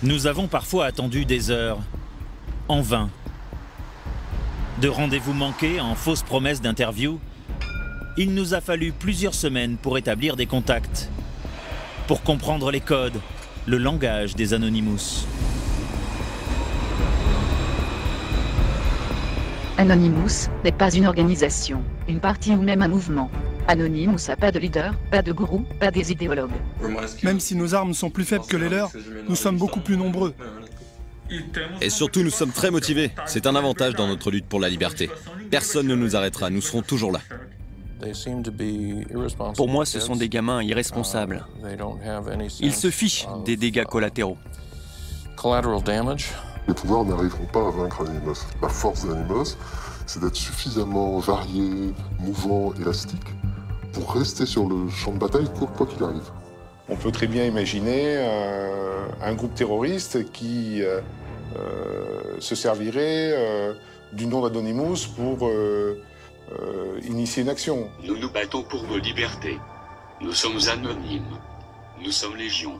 Nous avons parfois attendu des heures, en vain. De rendez-vous manqués en fausses promesses d'interview, il nous a fallu plusieurs semaines pour établir des contacts, pour comprendre les codes, le langage des Anonymous. Anonymous n'est pas une organisation, une partie ou même un mouvement. Anonymous n'a pas de leader, pas de gourou, pas des idéologues. Même si nos armes sont plus faibles que les leurs, nous sommes beaucoup plus nombreux. Et surtout, nous sommes très motivés. C'est un avantage dans notre lutte pour la liberté. Personne ne nous arrêtera, nous serons toujours là. Pour moi, ce sont des gamins irresponsables. Ils se fichent des dégâts collatéraux. Les pouvoirs n'arriveront pas à vaincre Anonymous. La force d'Anonymous, c'est d'être suffisamment varié, mouvant, élastique, pour rester sur le champ de bataille quoi qu'il arrive. On peut très bien imaginer un groupe terroriste qui se servirait du nom d'Anonymous pour initier une action. Nous nous battons pour vos libertés. Nous sommes anonymes. Nous sommes légion.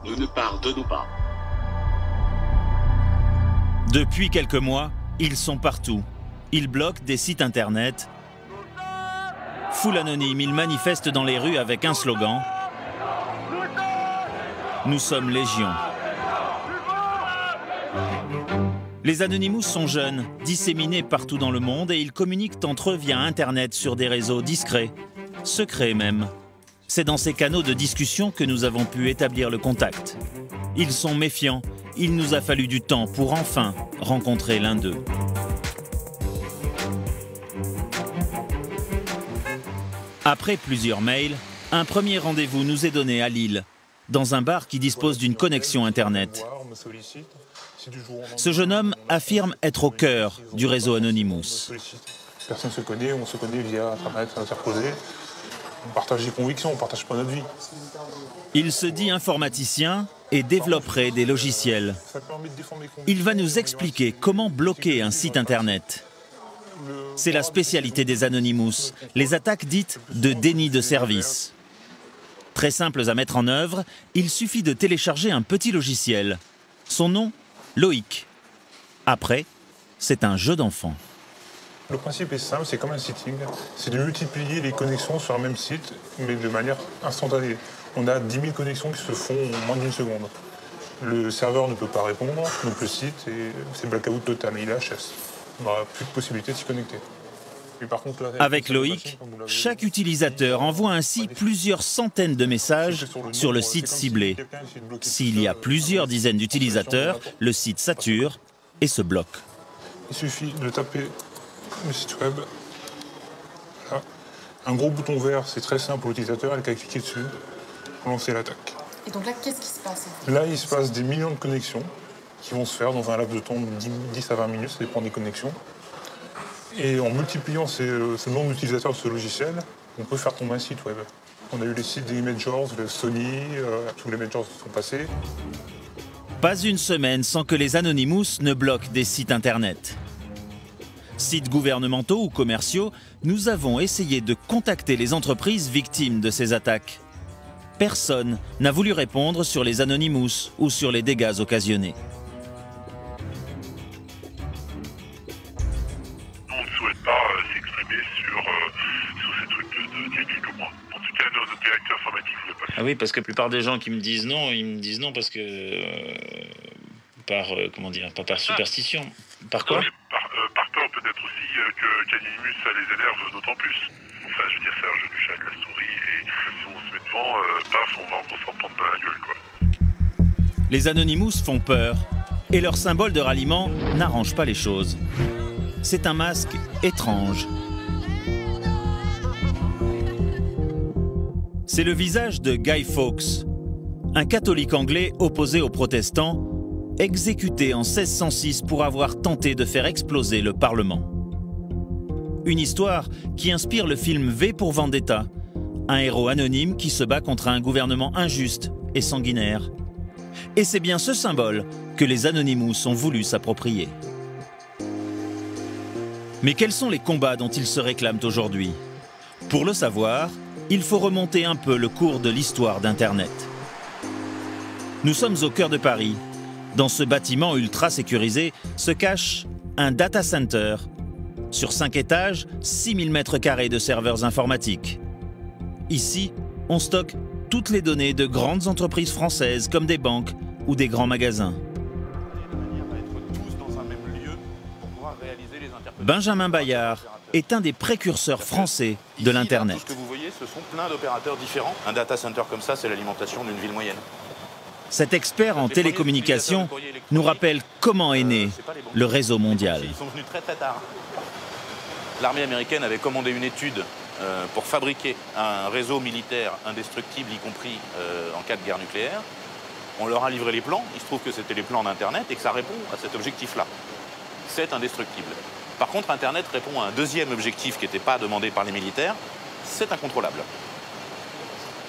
Nous ne pardonnons pas. Depuis quelques mois, ils sont partout. Ils bloquent des sites internet. Foule anonyme, ils manifestent dans les rues avec un slogan. Nous sommes Légion. Les Anonymous sont jeunes, disséminés partout dans le monde et ils communiquent entre eux via Internet sur des réseaux discrets, secrets même. C'est dans ces canaux de discussion que nous avons pu établir le contact. Ils sont méfiants, il nous a fallu du temps pour enfin rencontrer l'un d'eux. Après plusieurs mails, un premier rendez-vous nous est donné à Lille, dans un bar qui dispose d'une connexion Internet. Ce jeune homme affirme être au cœur du réseau Anonymous. Personne ne se connaît, on se connaît via Internet interposé. On partage des convictions, on ne partage pas notre vie. Il se dit informaticien et développerait des logiciels. Il va nous expliquer comment bloquer un site Internet. C'est la spécialité des Anonymous, les attaques dites de déni de service. Très simples à mettre en œuvre, il suffit de télécharger un petit logiciel. Son nom, Loïc. Après, c'est un jeu d'enfant. Le principe est simple, c'est comme un sitting. C'est de multiplier les connexions sur un même site, mais de manière instantanée. On a 10 000 connexions qui se font en moins d'une seconde. Le serveur ne peut pas répondre, donc le site, c'est blackout total, il est HS. On n'aura plus de possibilité de s'y connecter. Et par contre, là, avec Loïc, chaque utilisateur envoie ainsi plusieurs centaines de messages sur le site ciblé. S'il y a plusieurs dizaines d'utilisateurs, le site sature et se bloque. Il suffit de taper le site web. Voilà. Un gros bouton vert, c'est très simple pour l'utilisateur, elle a qu'à cliquer dessus pour lancer l'attaque. Et donc là, qu'est-ce qui se passe? Là, il se passe des millions de connexions qui vont se faire dans un laps de temps de 10 à 20 minutes, ça dépend des connexions. Et en multipliant ce nombre d'utilisateurs de ce logiciel, on peut faire tomber un site web. On a eu les sites des Imagers, de Sony, tous les Imagers qui sont passés. Pas une semaine sans que les Anonymous ne bloquent des sites internet. Sites gouvernementaux ou commerciaux, nous avons essayé de contacter les entreprises victimes de ces attaques. Personne n'a voulu répondre sur les Anonymous ou sur les dégâts occasionnés. On ne souhaite pas s'exprimer sur ces trucs d'il y a quelques mois. En tout cas, notre directeur informatique ne voulait pas. Ah oui, parce que la plupart des gens qui me disent non, ils me disent non parce que pas par superstition. Par quoi? Par peur peut-être aussi qu'Anonymous, ça les énerve d'autant plus. Enfin, je veux dire, c'est un jeu du chat et de la souris, et si on se met devant, paf, on va s'en prendre dans la gueule, quoi. Les Anonymous font peur, et leur symbole de ralliement n'arrange pas les choses. C'est un masque étrange. C'est le visage de Guy Fawkes, un catholique anglais opposé aux protestants, exécuté en 1606 pour avoir tenté de faire exploser le Parlement. Une histoire qui inspire le film V pour Vendetta, un héros anonyme qui se bat contre un gouvernement injuste et sanguinaire. Et c'est bien ce symbole que les Anonymous ont voulu s'approprier. Mais quels sont les combats dont ils se réclament aujourd'hui? Pour le savoir, il faut remonter un peu le cours de l'histoire d'Internet. Nous sommes au cœur de Paris, Dans ce bâtiment ultra sécurisé se cache un data center. Sur 5 étages, 6000 mètres carrés de serveurs informatiques. Ici, on stocke toutes les données de grandes entreprises françaises comme des banques ou des grands magasins. Benjamin Bayard est un des précurseurs français de l'Internet. Tout ce que vous voyez, ce sont plein d'opérateurs différents. Un data center comme ça, c'est l'alimentation d'une ville moyenne. Cet expert en télécommunications nous rappelle comment est né le réseau mondial. Ils sont venus très très tard. L'armée américaine avait commandé une étude pour fabriquer un réseau militaire indestructible, y compris en cas de guerre nucléaire. On leur a livré les plans, il se trouve que c'était les plans d'Internet et que ça répond à cet objectif-là. C'est indestructible. Par contre, Internet répond à un deuxième objectif qui n'était pas demandé par les militaires, c'est incontrôlable.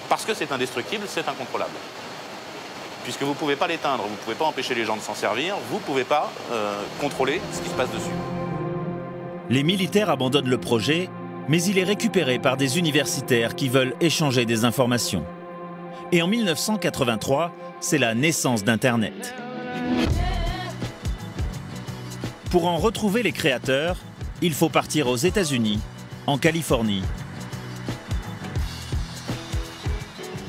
Parce que c'est indestructible, c'est incontrôlable. Puisque vous ne pouvez pas l'éteindre, vous ne pouvez pas empêcher les gens de s'en servir, vous ne pouvez pas contrôler ce qui se passe dessus. Les militaires abandonnent le projet, mais il est récupéré par des universitaires qui veulent échanger des informations. Et en 1983, c'est la naissance d'Internet. Pour en retrouver les créateurs, il faut partir aux États-Unis, en Californie.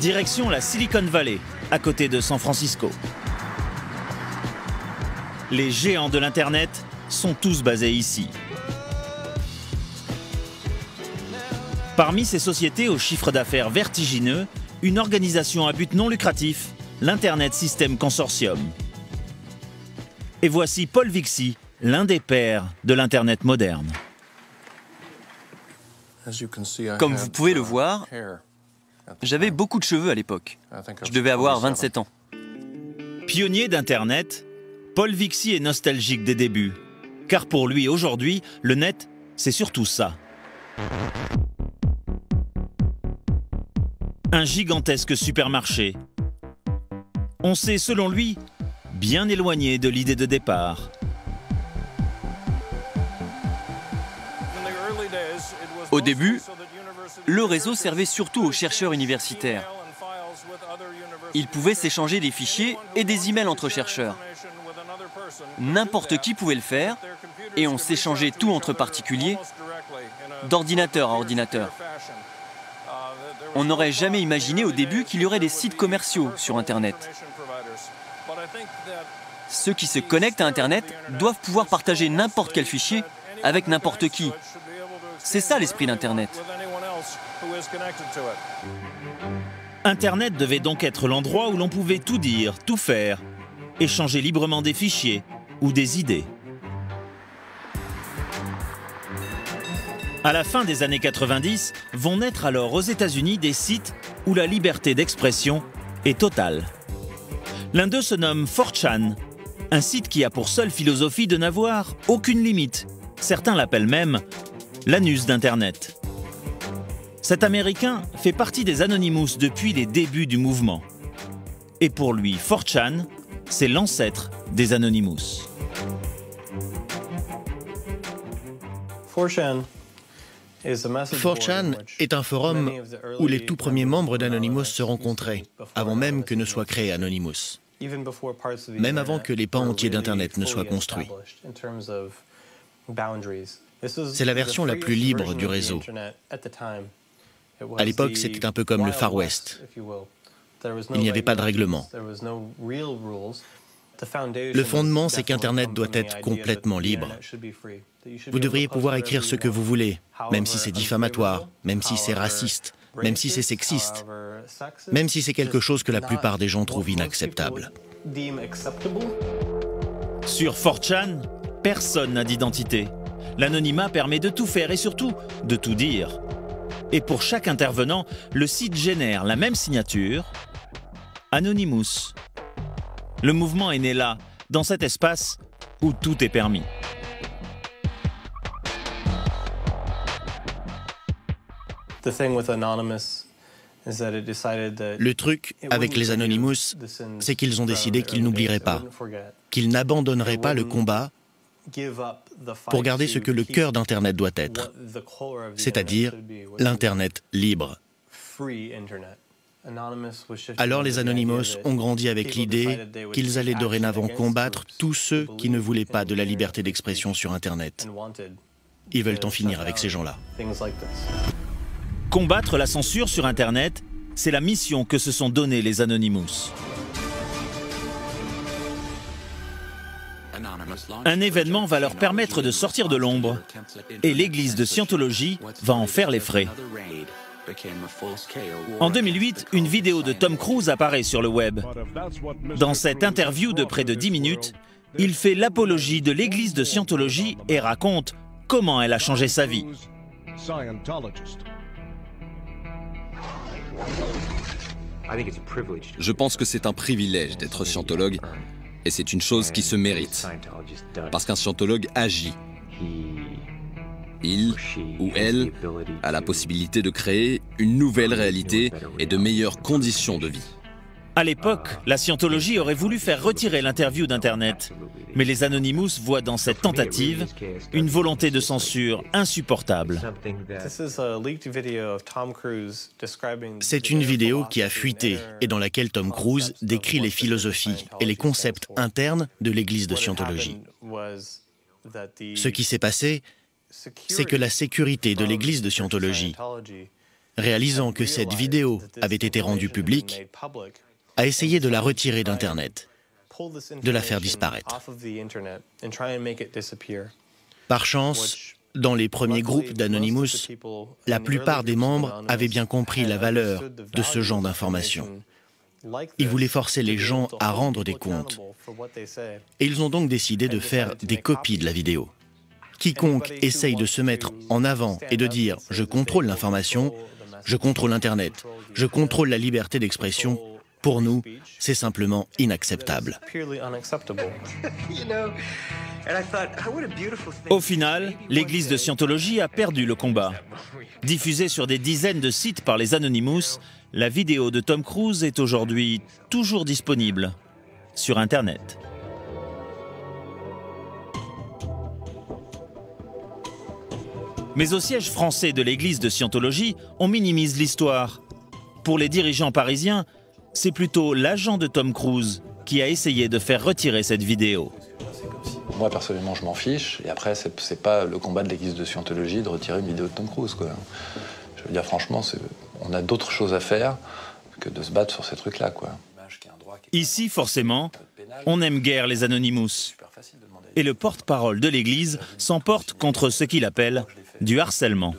Direction la Silicon Valley, à côté de San Francisco. Les géants de l'Internet sont tous basés ici. Parmi ces sociétés aux chiffres d'affaires vertigineux, une organisation à but non lucratif, l'Internet System Consortium. Et voici Paul Vixie, l'un des pères de l'Internet moderne. Comme vous pouvez le voir, j'avais beaucoup de cheveux à l'époque. Je devais avoir 27 ans. Pionnier d'Internet, Paul Vixie est nostalgique des débuts. Car pour lui, aujourd'hui, le net, c'est surtout ça. Un gigantesque supermarché. On s'est, selon lui, bien éloigné de l'idée de départ. Au début, le réseau servait surtout aux chercheurs universitaires. Ils pouvaient s'échanger des fichiers et des emails entre chercheurs. N'importe qui pouvait le faire, et on s'échangeait tout entre particuliers, d'ordinateur à ordinateur. On n'aurait jamais imaginé au début qu'il y aurait des sites commerciaux sur Internet. Ceux qui se connectent à Internet doivent pouvoir partager n'importe quel fichier avec n'importe qui. C'est ça l'esprit d'Internet. Internet devait donc être l'endroit où l'on pouvait tout dire, tout faire, échanger librement des fichiers ou des idées. À la fin des années 90, vont naître alors aux États-Unis des sites où la liberté d'expression est totale. L'un d'eux se nomme 4chan, un site qui a pour seule philosophie de n'avoir aucune limite. Certains l'appellent même l'anus d'Internet. Cet Américain fait partie des Anonymous depuis les débuts du mouvement. Et pour lui, 4chan, c'est l'ancêtre des Anonymous. 4chan est un forum où les tout premiers membres d'Anonymous se rencontraient, avant même que ne soit créé Anonymous, même avant que les pans entiers d'Internet ne soient construits. C'est la version la plus libre du réseau. À l'époque, c'était un peu comme le Far West. Il n'y avait pas de règlement. Le fondement, c'est qu'Internet doit être complètement libre. Vous devriez pouvoir écrire ce que vous voulez, même si c'est diffamatoire, même si c'est raciste, même si c'est sexiste, même si c'est quelque chose que la plupart des gens trouvent inacceptable. Sur 4chan, personne n'a d'identité. L'anonymat permet de tout faire et surtout de tout dire. Et pour chaque intervenant, le site génère la même signature, Anonymous. Le mouvement est né là, dans cet espace où tout est permis. Le truc avec les Anonymous, c'est qu'ils ont décidé qu'ils n'oublieraient pas, qu'ils n'abandonneraient pas le combat pour garder ce que le cœur d'Internet doit être, c'est-à-dire l'Internet libre. Alors les Anonymous ont grandi avec l'idée qu'ils allaient dorénavant combattre tous ceux qui ne voulaient pas de la liberté d'expression sur Internet. Ils veulent en finir avec ces gens-là. Combattre la censure sur Internet, c'est la mission que se sont donnés les Anonymous. Un événement va leur permettre de sortir de l'ombre et l'église de Scientologie va en faire les frais. En 2008, une vidéo de Tom Cruise apparaît sur le web. Dans cette interview de près de 10 minutes, il fait l'apologie de l'église de Scientologie et raconte comment elle a changé sa vie. Je pense que c'est un privilège d'être scientologue et c'est une chose qui se mérite. Parce qu'un scientologue agit. Il ou elle a la possibilité de créer une nouvelle réalité et de meilleures conditions de vie. À l'époque, la Scientologie aurait voulu faire retirer l'interview d'Internet. Mais les Anonymous voient dans cette tentative une volonté de censure insupportable. C'est une vidéo qui a fuité et dans laquelle Tom Cruise décrit les philosophies et les concepts internes de l'église de Scientologie. Ce qui s'est passé, c'est que la sécurité de l'église de Scientologie, réalisant que cette vidéo avait été rendue publique, a essayé de la retirer d'Internet, de la faire disparaître. Par chance, dans les premiers groupes d'Anonymous, la plupart des membres avaient bien compris la valeur de ce genre d'informations. Ils voulaient forcer les gens à rendre des comptes. Et ils ont donc décidé de faire des copies de la vidéo. Quiconque essaye de se mettre en avant et de dire « je contrôle l'information, je contrôle Internet, je contrôle la liberté d'expression », pour nous, c'est simplement inacceptable. Au final, l'église de Scientologie a perdu le combat. Diffusée sur des dizaines de sites par les Anonymous, la vidéo de Tom Cruise est aujourd'hui toujours disponible sur Internet. Mais au siège français de l'église de Scientologie, on minimise l'histoire. Pour les dirigeants parisiens, c'est plutôt l'agent de Tom Cruise qui a essayé de faire retirer cette vidéo. Moi, personnellement, je m'en fiche. Et après, c'est pas le combat de l'église de Scientologie de retirer une vidéo de Tom Cruise, quoi. Je veux dire, franchement, on a d'autres choses à faire que de se battre sur ces trucs-là, quoi. Ici, forcément, on n'aime guère les Anonymous. Et le porte-parole de l'église s'emporte contre ce qu'il appelle du harcèlement.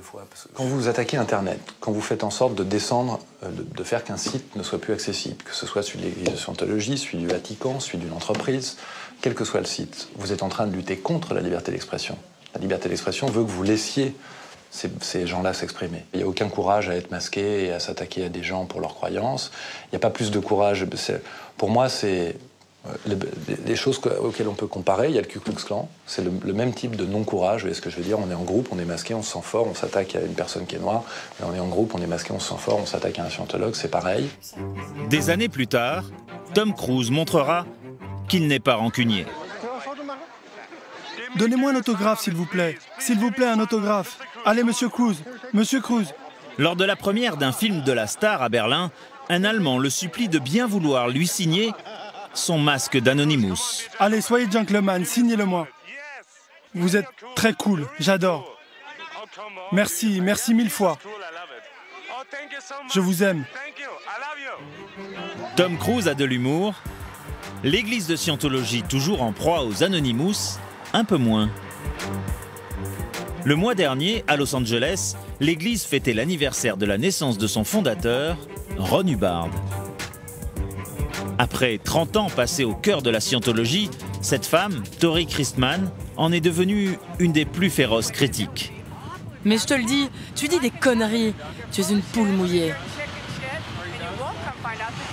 Quand vous attaquez Internet, quand vous faites en sorte de descendre, de faire qu'un site ne soit plus accessible, que ce soit celui de l'église de Scientologie, celui du Vatican, celui d'une entreprise, quel que soit le site, vous êtes en train de lutter contre la liberté d'expression. La liberté d'expression veut que vous laissiez ces gens-là s'exprimer. Il n'y a aucun courage à être masqué et à s'attaquer à des gens pour leurs croyances. Il n'y a pas plus de courage. Pour moi, c'est les choses auxquelles on peut comparer. Il y a le Ku Klux Klan, c'est le même type de non-courage. Vous voyez ce que je veux dire? On est en groupe, on est masqué, on se sent fort, on s'attaque à une personne qui est noire. Et on est en groupe, on est masqué, on se sent fort, on s'attaque à un scientologue, c'est pareil. Des années plus tard, Tom Cruise montrera qu'il n'est pas rancunier. Donnez-moi un autographe, s'il vous plaît. S'il vous plaît, un autographe. Allez, monsieur Cruise. Monsieur Cruise. Lors de la première d'un film de la star à Berlin, un Allemand le supplie de bien vouloir lui signer son masque d'Anonymous. Allez, soyez gentleman, signez-le-moi. Vous êtes très cool, j'adore. Merci, merci mille fois. Je vous aime. Tom Cruise a de l'humour. L'église de Scientologie, toujours en proie aux Anonymous, un peu moins. Le mois dernier, à Los Angeles, l'église fêtait l'anniversaire de la naissance de son fondateur, Ron Hubbard. Après 30 ans passés au cœur de la Scientologie, cette femme, Tori Christman, en est devenue une des plus féroces critiques. Mais je te le dis, tu dis des conneries. Tu es une poule mouillée.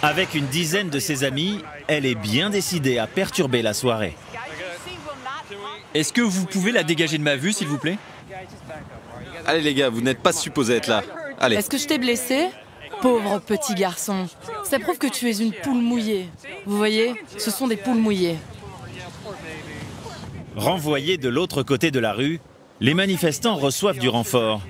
Avec une dizaine de ses amis, elle est bien décidée à perturber la soirée. Est-ce que vous pouvez la dégager de ma vue, s'il vous plaît? Allez les gars, vous n'êtes pas supposés être là. Allez. Est-ce que je t'ai blessé? Pauvre petit garçon. Ça prouve que tu es une poule mouillée. Vous voyez, ce sont des poules mouillées. Renvoyés de l'autre côté de la rue, les manifestants reçoivent du renfort.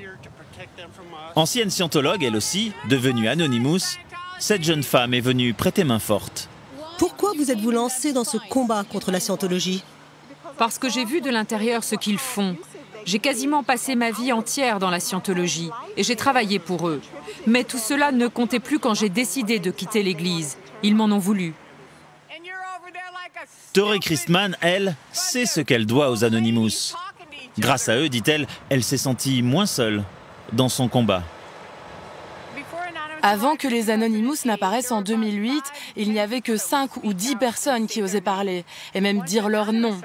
Ancienne scientologue, elle aussi, devenue Anonymous, cette jeune femme est venue prêter main forte. Pourquoi vous êtes-vous lancé dans ce combat contre la scientologie? Parce que j'ai vu de l'intérieur ce qu'ils font. J'ai quasiment passé ma vie entière dans la scientologie et j'ai travaillé pour eux. Mais tout cela ne comptait plus quand j'ai décidé de quitter l'Église. Ils m'en ont voulu. Tori Christman, elle, sait ce qu'elle doit aux Anonymous. Grâce à eux, dit-elle, elle s'est sentie moins seule dans son combat. Avant que les Anonymous n'apparaissent en 2008, il n'y avait que 5 ou 10 personnes qui osaient parler, et même dire leur nom.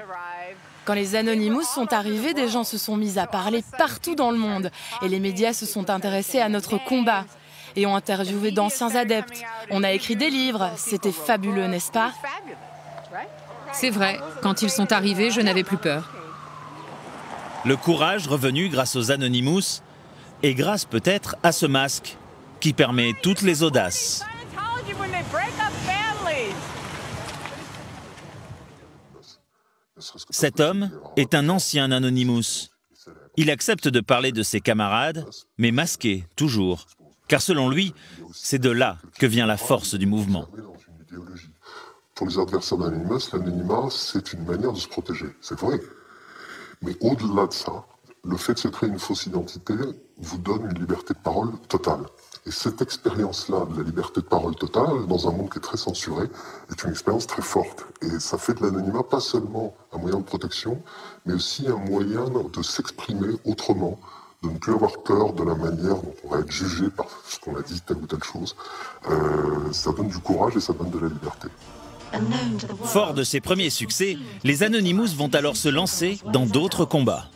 Quand les Anonymous sont arrivés, des gens se sont mis à parler partout dans le monde, et les médias se sont intéressés à notre combat, et ont interviewé d'anciens adeptes. On a écrit des livres, c'était fabuleux, n'est-ce pas? C'est vrai, quand ils sont arrivés, je n'avais plus peur. Le courage revenu grâce aux Anonymous, et grâce peut-être à ce masque qui permet toutes les audaces. Cet homme est un ancien Anonymous. Il accepte de parler de ses camarades, mais masqué, toujours. Car selon lui, c'est de là que vient la force du mouvement. Pour les adversaires d'Anonymous, l'anonymat, c'est une manière de se protéger. C'est vrai. Mais au-delà de ça, le fait de se créer une fausse identité vous donne une liberté de parole totale. Et cette expérience-là de la liberté de parole totale, dans un monde qui est très censuré, est une expérience très forte. Et ça fait de l'anonymat pas seulement un moyen de protection, mais aussi un moyen de s'exprimer autrement, de ne plus avoir peur de la manière dont on va être jugé par ce qu'on a dit, telle ou telle chose. Ça donne du courage et ça donne de la liberté. Fort de ses premiers succès, les Anonymous vont alors se lancer dans d'autres combats.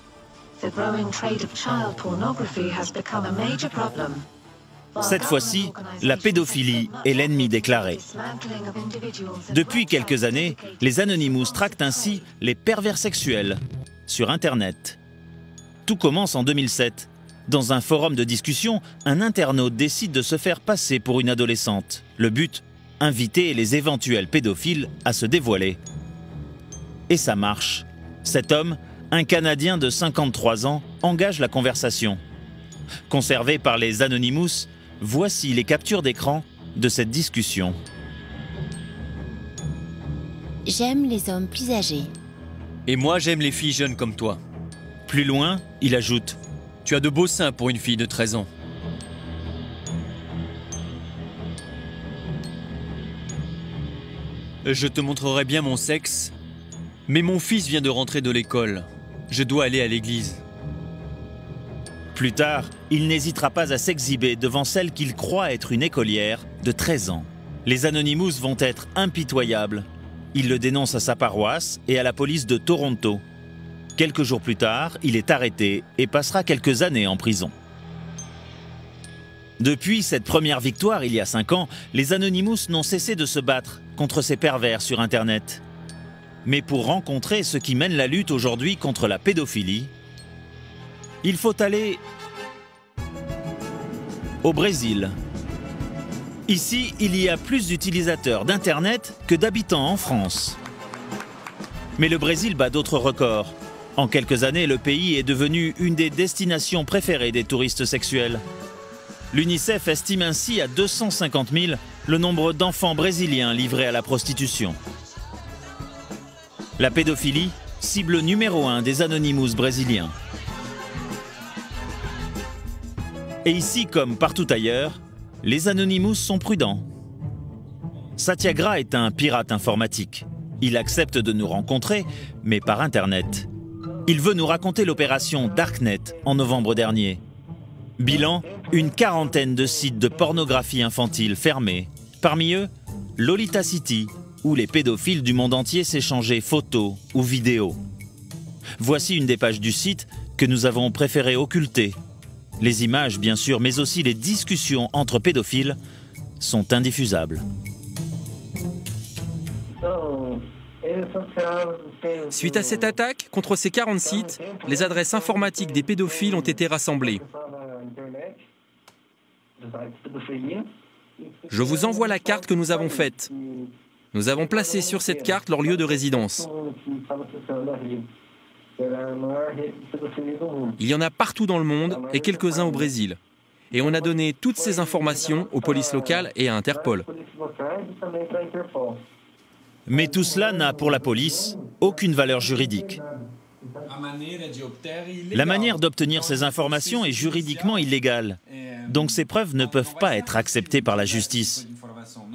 Cette fois-ci, la pédophilie est l'ennemi déclaré. Depuis quelques années, les Anonymous tractent ainsi les pervers sexuels sur Internet. Tout commence en 2007. Dans un forum de discussion, un internaute décide de se faire passer pour une adolescente. Le but, inviter les éventuels pédophiles à se dévoiler. Et ça marche. Cet homme, un Canadien de 53 ans, engage la conversation. Conservé par les Anonymous, voici les captures d'écran de cette discussion. J'aime les hommes plus âgés. Et moi, j'aime les filles jeunes comme toi. Plus loin, il ajoute: tu as de beaux seins pour une fille de 13 ans. Je te montrerai bien mon sexe, mais mon fils vient de rentrer de l'école. Je dois aller à l'église. Plus tard, il n'hésitera pas à s'exhiber devant celle qu'il croit être une écolière de 13 ans. Les Anonymous vont être impitoyables. Il le dénonce à sa paroisse et à la police de Toronto. Quelques jours plus tard, il est arrêté et passera quelques années en prison. Depuis cette première victoire, il y a 5 ans, les Anonymous n'ont cessé de se battre contre ces pervers sur Internet. Mais pour rencontrer ceux qui mènent la lutte aujourd'hui contre la pédophilie, il faut aller au Brésil. Ici, il y a plus d'utilisateurs d'Internet que d'habitants en France. Mais le Brésil bat d'autres records. En quelques années, le pays est devenu une des destinations préférées des touristes sexuels. L'UNICEF estime ainsi à 250 000 le nombre d'enfants brésiliens livrés à la prostitution. La pédophilie, cible numéro 1 des Anonymous brésiliens. Et ici, comme partout ailleurs, les Anonymous sont prudents. Satyagraha est un pirate informatique. Il accepte de nous rencontrer, mais par Internet. Il veut nous raconter l'opération Darknet en novembre dernier. Bilan, une 40aine de sites de pornographie infantile fermés. Parmi eux, Lolita City, où les pédophiles du monde entier s'échangeaient photos ou vidéos. Voici une des pages du site que nous avons préféré occulter. Les images, bien sûr, mais aussi les discussions entre pédophiles sont indiffusables. Suite à cette attaque, contre ces 40 sites, les adresses informatiques des pédophiles ont été rassemblées. Je vous envoie la carte que nous avons faite. Nous avons placé sur cette carte leur lieu de résidence. Il y en a partout dans le monde et quelques-uns au Brésil. Et on a donné toutes ces informations aux polices locales et à Interpol. Mais tout cela n'a pour la police aucune valeur juridique. La manière d'obtenir ces informations est juridiquement illégale. Donc ces preuves ne peuvent pas être acceptées par la justice.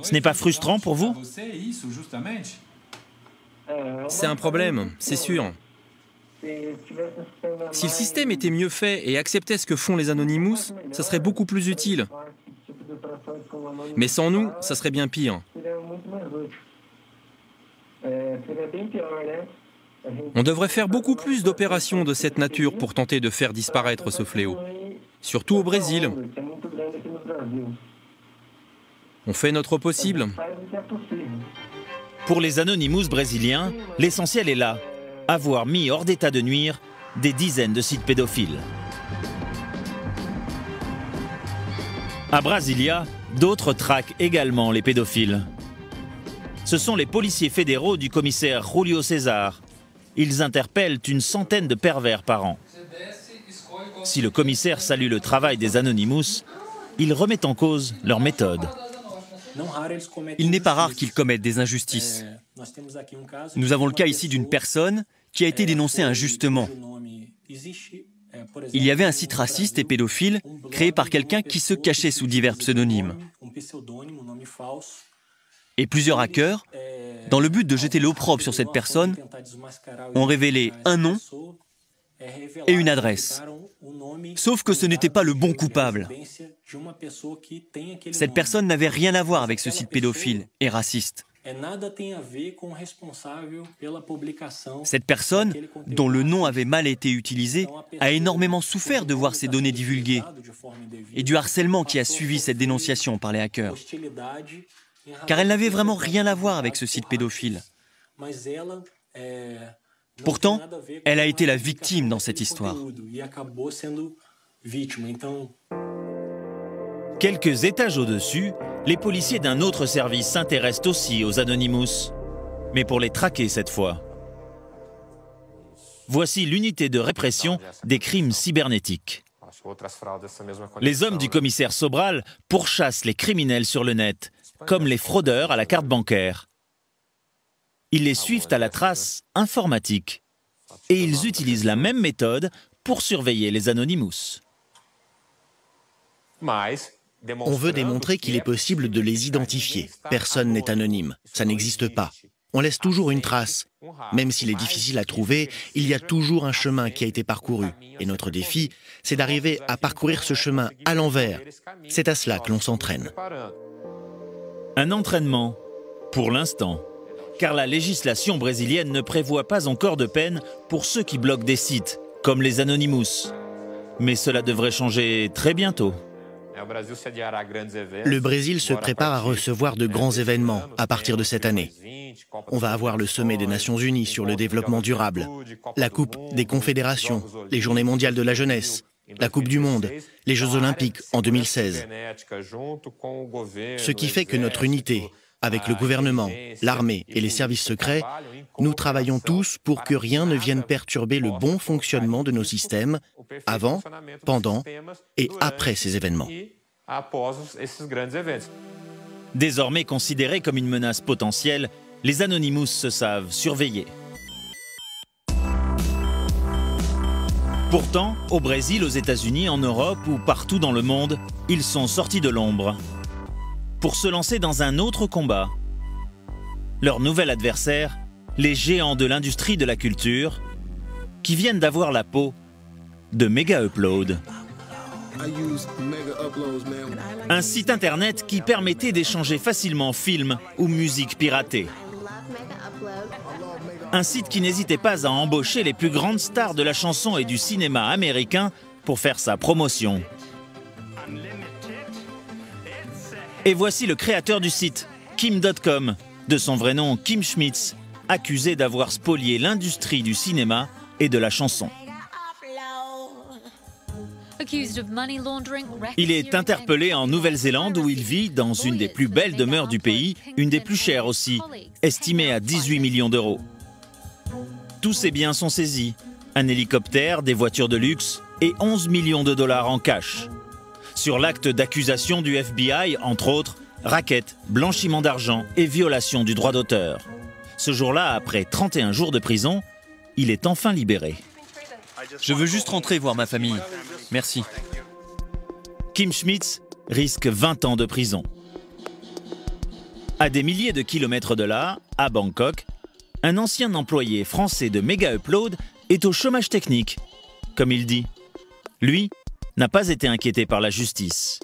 Ce n'est pas frustrant pour vous? C'est un problème, c'est sûr. Si le système était mieux fait et acceptait ce que font les Anonymous, ça serait beaucoup plus utile. Mais sans nous, ça serait bien pire. On devrait faire beaucoup plus d'opérations de cette nature pour tenter de faire disparaître ce fléau. Surtout au Brésil. On fait notre possible. Pour les Anonymous brésiliens, l'essentiel est là, avoir mis hors d'état de nuire des dizaines de sites pédophiles. À Brasilia, d'autres traquent également les pédophiles. Ce sont les policiers fédéraux du commissaire Julio César. Ils interpellent une centaine de pervers par an. Si le commissaire salue le travail des Anonymous, il remet en cause leur méthode. Il n'est pas rare qu'ils commettent des injustices. Nous avons le cas ici d'une personne qui a été dénoncée injustement. Il y avait un site raciste et pédophile créé par quelqu'un qui se cachait sous divers pseudonymes. Et plusieurs hackers, dans le but de jeter l'opprobre sur cette personne, ont révélé un nom et une adresse. Sauf que ce n'était pas le bon coupable. Cette personne n'avait rien à voir avec ce site pédophile et raciste. Cette personne, dont le nom avait mal été utilisé, a énormément souffert de voir ses données divulguées et du harcèlement qui a suivi cette dénonciation par les hackers. Car elle n'avait vraiment rien à voir avec ce site pédophile. Pourtant, elle a été la victime dans cette histoire. Quelques étages au-dessus, les policiers d'un autre service s'intéressent aussi aux Anonymous, mais pour les traquer cette fois. Voici l'unité de répression des crimes cybernétiques. Les hommes du commissaire Sobral pourchassent les criminels sur le net, comme les fraudeurs à la carte bancaire. Ils les suivent à la trace informatique et ils utilisent la même méthode pour surveiller les Anonymous. On veut démontrer qu'il est possible de les identifier. Personne n'est anonyme, ça n'existe pas. On laisse toujours une trace. Même s'il est difficile à trouver, il y a toujours un chemin qui a été parcouru. Et notre défi, c'est d'arriver à parcourir ce chemin à l'envers. C'est à cela que l'on s'entraîne. Un entraînement, pour l'instant, car la législation brésilienne ne prévoit pas encore de peine pour ceux qui bloquent des sites, comme les Anonymous. Mais cela devrait changer très bientôt. Le Brésil se prépare à recevoir de grands événements à partir de cette année. On va avoir le sommet des Nations Unies sur le développement durable, la Coupe des Confédérations, les Journées mondiales de la jeunesse, la Coupe du Monde, les Jeux Olympiques en 2016. Ce qui fait que notre unité, avec le gouvernement, l'armée et les services secrets, nous travaillons tous pour que rien ne vienne perturber le bon fonctionnement de nos systèmes avant, pendant et après ces événements. Désormais considérés comme une menace potentielle, les Anonymous se savent surveillés. Pourtant, au Brésil, aux États-Unis, en Europe ou partout dans le monde, ils sont sortis de l'ombre pour se lancer dans un autre combat. Leur nouvel adversaire, les géants de l'industrie de la culture, qui viennent d'avoir la peau de Mega Upload. Un site internet qui permettait d'échanger facilement films ou musique piratée. Un site qui n'hésitait pas à embaucher les plus grandes stars de la chanson et du cinéma américain pour faire sa promotion. Et voici le créateur du site, Kim.com, de son vrai nom Kim Schmitz, accusé d'avoir spolié l'industrie du cinéma et de la chanson. Il est interpellé en Nouvelle-Zélande où il vit dans une des plus belles demeures du pays, une des plus chères aussi, estimée à 18 millions d'euros. Tous ses biens sont saisis, un hélicoptère, des voitures de luxe et 11 millions de dollars en cash. sur l'acte d'accusation du FBI, entre autres, racket, blanchiment d'argent et violation du droit d'auteur. Ce jour-là, après 31 jours de prison, il est enfin libéré. Je veux juste rentrer voir ma famille. Merci. Kim Schmitz risque 20 ans de prison. À des milliers de kilomètres de là, à Bangkok, un ancien employé français de Mega Upload est au chômage technique. Comme il dit, lui n'a pas été inquiété par la justice.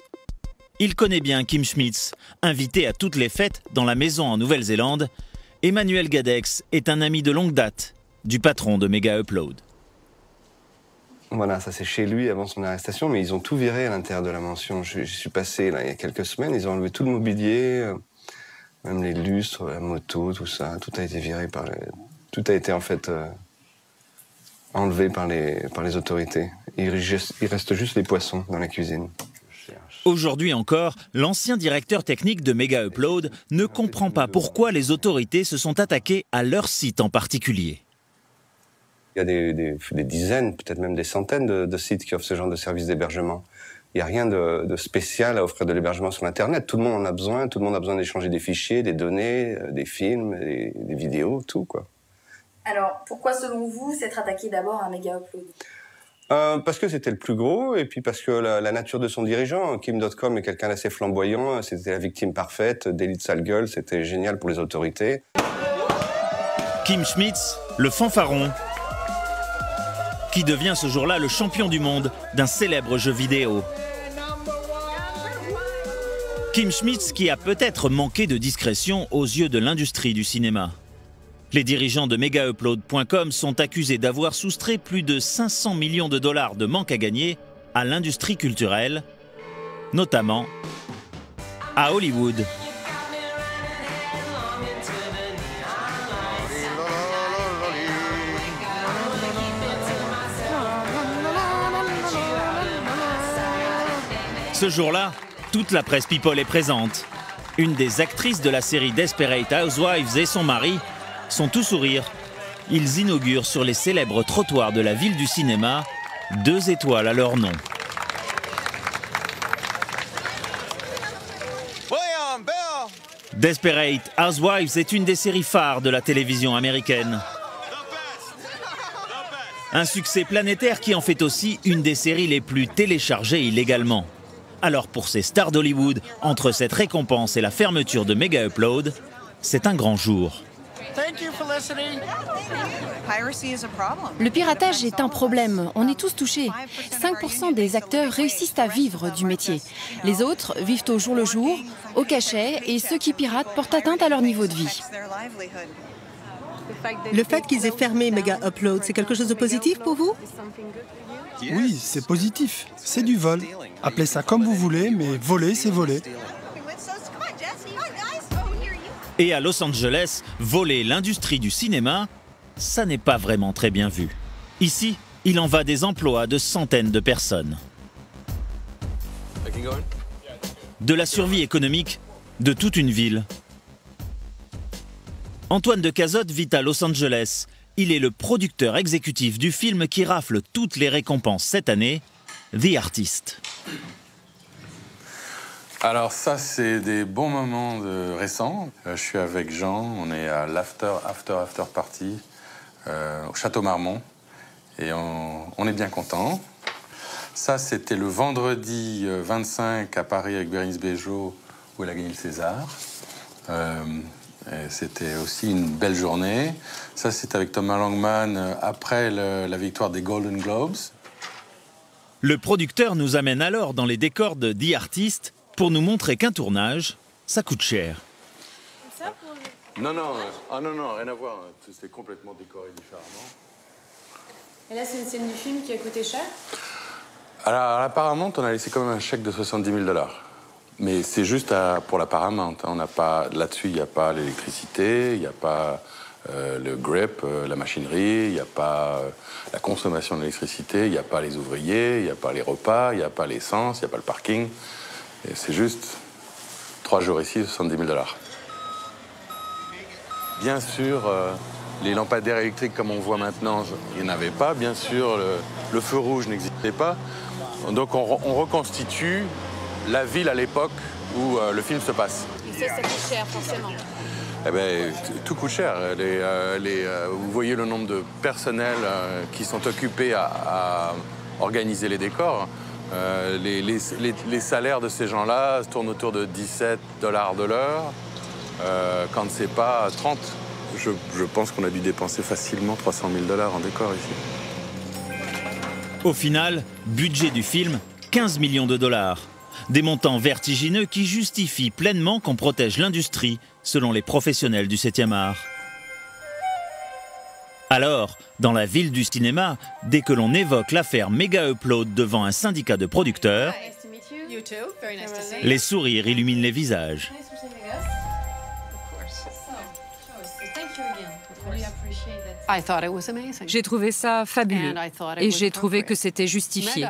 Il connaît bien Kim Schmitz, invité à toutes les fêtes dans la maison en Nouvelle-Zélande. Emmanuel Gadex est un ami de longue date du patron de Mega Upload. Voilà, ça c'est chez lui avant son arrestation, mais ils ont tout viré à l'intérieur de la mansion. Je suis passé là il y a quelques semaines, ils ont enlevé tout le mobilier, même les lustres, la moto, tout ça, tout a été viré tout a été en fait enlevé par les autorités. Il reste juste les poissons dans la cuisine. Aujourd'hui encore, l'ancien directeur technique de Mega Upload ne comprend pas pourquoi les autorités se sont attaquées à leur site en particulier. Il y a des dizaines, peut-être même des centaines de sites qui offrent ce genre de service d'hébergement. Il n'y a rien de spécial à offrir de l'hébergement sur Internet. Tout le monde en a besoin, tout le monde a besoin d'échanger des fichiers, des données, des films, des vidéos, tout quoi. Alors, pourquoi selon vous s'être attaqué d'abord à Mega Upload ? Parce que c'était le plus gros, et puis parce que la nature de son dirigeant, Kim.com, est quelqu'un d'assez flamboyant, c'était la victime parfaite, délit de sale gueule, c'était génial pour les autorités. Kim Schmitz, le fanfaron, qui devient ce jour-là le champion du monde d'un célèbre jeu vidéo. Kim Schmitz qui a peut-être manqué de discrétion aux yeux de l'industrie du cinéma. Les dirigeants de MegaUpload.com sont accusés d'avoir soustrait plus de 500 millions de dollars de manque à gagner à l'industrie culturelle, notamment à Hollywood. Ce jour-là, toute la presse people est présente. Une des actrices de la série Desperate Housewives et son mari sont tout sourire. Ils inaugurent sur les célèbres trottoirs de la ville du cinéma 2 étoiles à leur nom. Desperate Housewives est une des séries phares de la télévision américaine. Un succès planétaire qui en fait aussi une des séries les plus téléchargées illégalement. Alors pour ces stars d'Hollywood, entre cette récompense et la fermeture de Mega Upload, c'est un grand jour. Le piratage est un problème, on est tous touchés. 5% des acteurs réussissent à vivre du métier. Les autres vivent au jour le jour, au cachet, et ceux qui piratent portent atteinte à leur niveau de vie. Le fait qu'ils aient fermé Mega Upload, c'est quelque chose de positif pour vous? Oui, c'est positif. C'est du vol. Appelez ça comme vous voulez, mais voler, c'est voler. Et à Los Angeles, voler l'industrie du cinéma, ça n'est pas vraiment très bien vu. Ici, il en va des emplois de centaines de personnes. De la survie économique de toute une ville. Antoine de Cazotte vit à Los Angeles. Il est le producteur exécutif du film qui rafle toutes les récompenses cette année, The Artist. Alors ça, c'est des bons moments récents. Je suis avec Jean, on est à l'after party au Château Marmont et on est bien contents. Ça, c'était le vendredi 25 à Paris avec Bérénice Bejo où elle a gagné le César. C'était aussi une belle journée. Ça, c'est avec Thomas Langman après la victoire des Golden Globes. Le producteur nous amène alors dans les décors de The Artist pour nous montrer qu'un tournage, ça coûte cher. Non, rien à voir. C'était complètement décoré différemment. Et là, c'est une scène du film qui a coûté cher? Alors, à la Paramount, on a laissé quand même un chèque de 70 000 $. Mais c'est juste pour la Paramount. On n'a pas, là-dessus, il n'y a pas l'électricité, il n'y a pas le grip, la machinerie, il n'y a pas la consommation d'électricité, il n'y a pas les ouvriers, il n'y a pas les repas, il n'y a pas l'essence, il n'y a pas le parking. Et c'est juste 3 jours ici, 70 000 $. Bien sûr, les lampadaires électriques comme on voit maintenant, il n'y en avait pas. Bien sûr, le feu rouge n'existait pas. Donc on reconstitue la ville à l'époque où le film se passe. Et ça coûte cher, forcément. Eh ben, tout coûte cher. Vous voyez le nombre de personnels qui sont occupés à organiser les décors. Les salaires de ces gens-là tournent autour de 17 $ de l'heure. Quand c'est pas 30, je pense qu'on a dû dépenser facilement 300 000 $ en décor ici. Au final, budget du film, 15 millions de dollars. Des montants vertigineux qui justifient pleinement qu'on protège l'industrie, selon les professionnels du 7e art. Alors, dans la ville du cinéma, dès que l'on évoque l'affaire Mega Upload devant un syndicat de producteurs, les sourires illuminent les visages. J'ai trouvé ça fabuleux et j'ai trouvé que c'était justifié.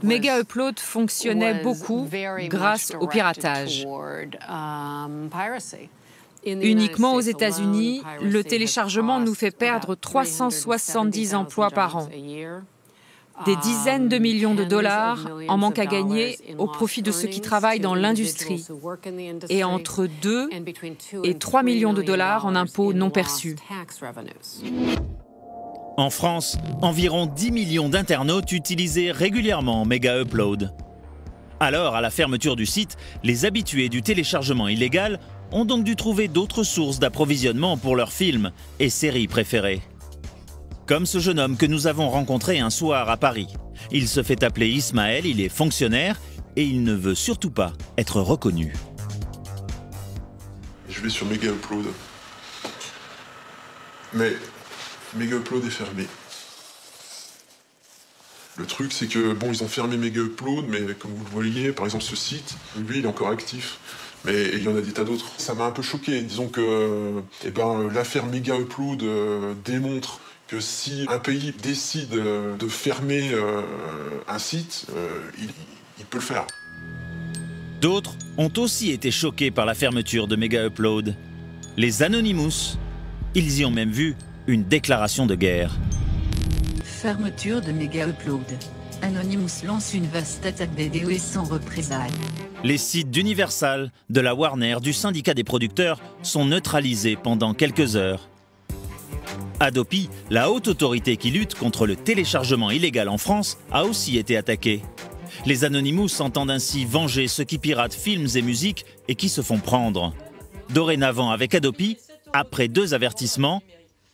Mega Upload fonctionnait beaucoup grâce au piratage. Uniquement aux États-Unis, le téléchargement nous fait perdre 370 emplois par an. Des dizaines de millions de dollars en manque à gagner au profit de ceux qui travaillent dans l'industrie et entre 2 et 3 millions de dollars en impôts non perçus. En France, environ 10 millions d'internautes utilisaient régulièrement Mega Upload. Alors, à la fermeture du site, les habitués du téléchargement illégal ont donc dû trouver d'autres sources d'approvisionnement pour leurs films et séries préférées. Comme ce jeune homme que nous avons rencontré un soir à Paris. Il se fait appeler Ismaël, il est fonctionnaire et il ne veut surtout pas être reconnu. Je vais sur Mega Upload. Mais Mega Upload est fermé. Le truc, c'est que, bon, ils ont fermé Mega Upload, mais comme vous le voyez, par exemple, ce site, lui, il est encore actif. Mais il y en a des tas d'autres. Ça m'a un peu choqué. Disons que l'affaire Mega Upload démontre que si un pays décide de fermer un site, il peut le faire. D'autres ont aussi été choqués par la fermeture de Mega Upload. Les Anonymous, ils y ont même vu une déclaration de guerre. Fermeture de Mega Upload. Anonymous lance une vaste attaque des DOS sans représailles. Les sites d'Universal, de la Warner, du syndicat des producteurs sont neutralisés pendant quelques heures. Adopi, la haute autorité qui lutte contre le téléchargement illégal en France, a aussi été attaquée. Les Anonymous entendent ainsi venger ceux qui piratent films et musiques et qui se font prendre. Dorénavant, avec Adopi, après 2 avertissements,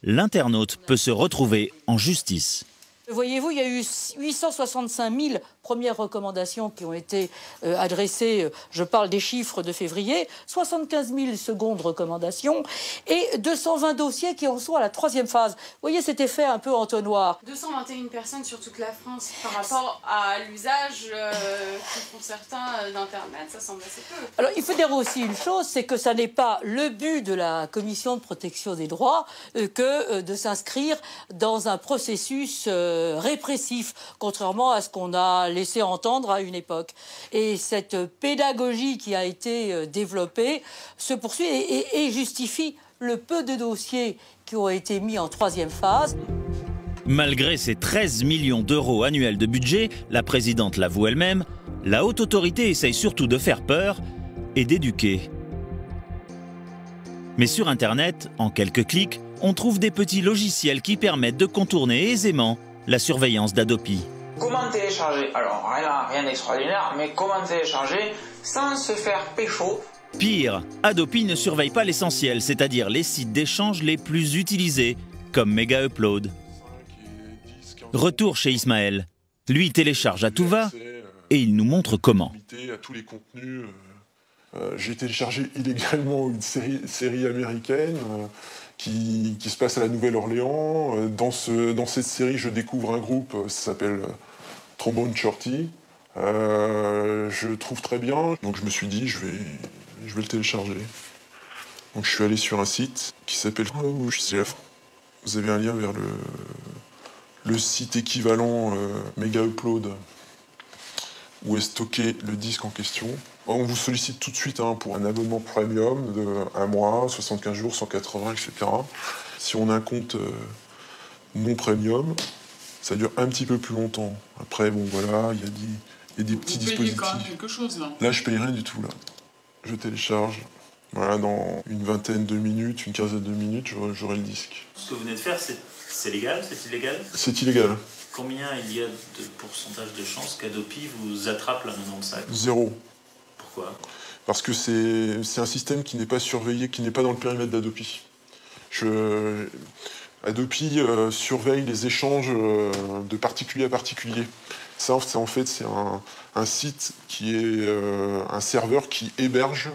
l'internaute peut se retrouver en justice. Voyez-vous, il y a eu 865 000 premières recommandations qui ont été adressées, je parle des chiffres de février, 75 000 secondes recommandations et 220 dossiers qui en sont à la 3e phase. Vous voyez cet effet un peu entonnoir. 221 personnes sur toute la France par rapport à l'usage que font certains d'Internet, ça semble assez peu. Alors il faut dire aussi une chose, c'est que ça n'est pas le but de la Commission de protection des droits que de s'inscrire dans un processus répressif, contrairement à ce qu'on a laissé entendre à une époque. Et cette pédagogie qui a été développée se poursuit et justifie le peu de dossiers qui ont été mis en 3e phase. Malgré ces 13 millions d'euros annuels de budget, la présidente l'avoue elle-même, la haute autorité essaye surtout de faire peur et d'éduquer. Mais sur Internet, en quelques clics, on trouve des petits logiciels qui permettent de contourner aisément la surveillance d'Adopi. Comment télécharger? Alors, rien d'extraordinaire, mais comment télécharger sans se faire pécho? Pire, Adopi ne surveille pas l'essentiel, c'est-à-dire les sites d'échange les plus utilisés, comme Mega Upload. Retour chez Ismaël. Lui télécharge à tout va et il nous montre comment. À tous les contenus, j'ai téléchargé illégalement une série américaine qui se passe à la Nouvelle-Orléans. Dans cette série, je découvre un groupe, ça s'appelle Trombone Shorty. Je trouve très bien, donc je me suis dit, je vais le télécharger. Donc je suis allé sur un site qui s'appelle... Vous avez un lien vers le site équivalent Mega Upload, où est stocké le disque en question. On vous sollicite tout de suite pour un abonnement premium de 1 mois, 75 jours, 180, etc. Si on a un compte non premium, ça dure un petit peu plus longtemps. Après, bon voilà, il et des petits dispositifs. Quand même quelque chose, là. Là, je paye rien du tout, là. Je télécharge. Voilà, dans une vingtaine de minutes, une quinzaine de minutes, j'aurai le disque. Ce que vous venez de faire, c'est légal? C'est illégal? C'est illégal. Combien il y a de pourcentage de chances qu'Adopi vous attrape là dans le sac? 0. Pourquoi? Parce que c'est un système qui n'est pas surveillé, qui n'est pas dans le périmètre d'Adopi. Adopi surveille les échanges de particulier à particulier. Ça, en fait, c'est un site qui est un serveur qui héberge